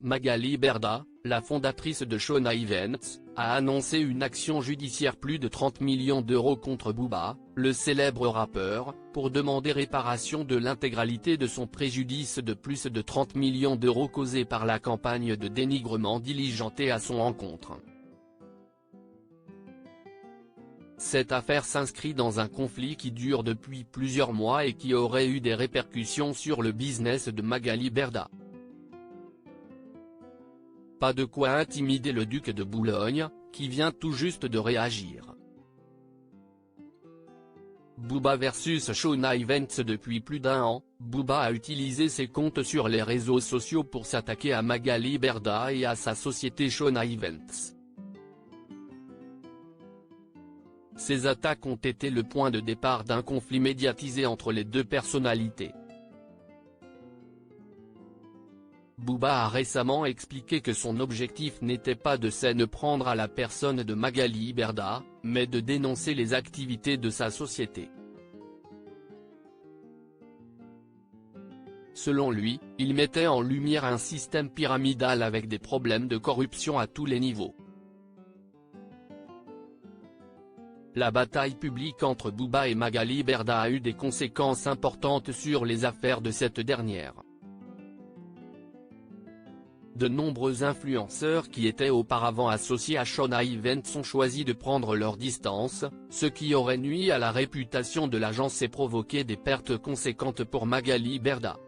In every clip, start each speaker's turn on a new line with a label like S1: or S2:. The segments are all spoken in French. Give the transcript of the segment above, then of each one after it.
S1: Magali Berda, la fondatrice de Shona Events, a annoncé une action judiciaire plus de 30 millions d'euros contre Booba, le célèbre rappeur, pour demander réparation de l'intégralité de son préjudice de plus de 30 millions d'euros causé par la campagne de dénigrement diligentée à son encontre. Cette affaire s'inscrit dans un conflit qui dure depuis plusieurs mois et qui aurait eu des répercussions sur le business de Magali Berda. Pas de quoi intimider le duc de Boulogne, qui vient tout juste de réagir. Booba versus Shona Events. Depuis plus d'un an, Booba a utilisé ses comptes sur les réseaux sociaux pour s'attaquer à Magali Berda et à sa société Shona Events. Ces attaques ont été le point de départ d'un conflit médiatisé entre les deux personnalités. Booba a récemment expliqué que son objectif n'était pas de s'en prendre à la personne de Magali Berda, mais de dénoncer les activités de sa société. Selon lui, il mettait en lumière un système pyramidal avec des problèmes de corruption à tous les niveaux. La bataille publique entre Booba et Magali Berda a eu des conséquences importantes sur les affaires de cette dernière. De nombreux influenceurs qui étaient auparavant associés à Shona Events ont choisi de prendre leur distance, ce qui aurait nui à la réputation de l'agence et provoqué des pertes conséquentes pour Magali Berda.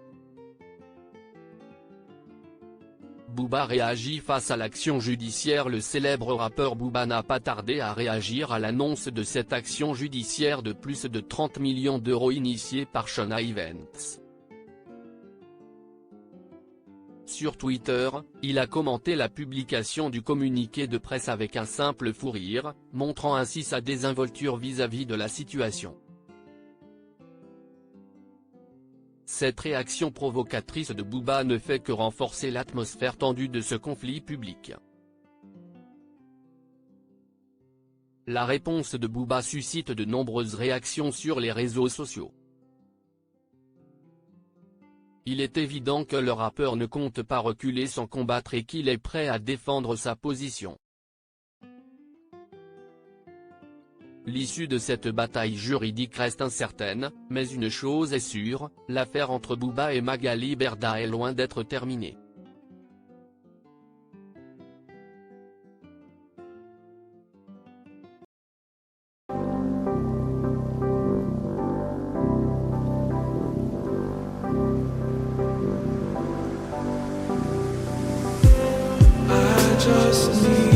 S1: Booba réagit face à l'action judiciaire. Le célèbre rappeur Booba n'a pas tardé à réagir à l'annonce de cette action judiciaire de plus de 30 millions d'euros initiée par Shona Events. Sur Twitter, il a commenté la publication du communiqué de presse avec un simple fou rire, montrant ainsi sa désinvolture vis-à-vis de la situation. Cette réaction provocatrice de Booba ne fait que renforcer l'atmosphère tendue de ce conflit public. La réponse de Booba suscite de nombreuses réactions sur les réseaux sociaux. Il est évident que le rappeur ne compte pas reculer sans combattre et qu'il est prêt à défendre sa position. L'issue de cette bataille juridique reste incertaine, mais une chose est sûre, l'affaire entre Booba et Magali Berda est loin d'être terminée.
S2: Just need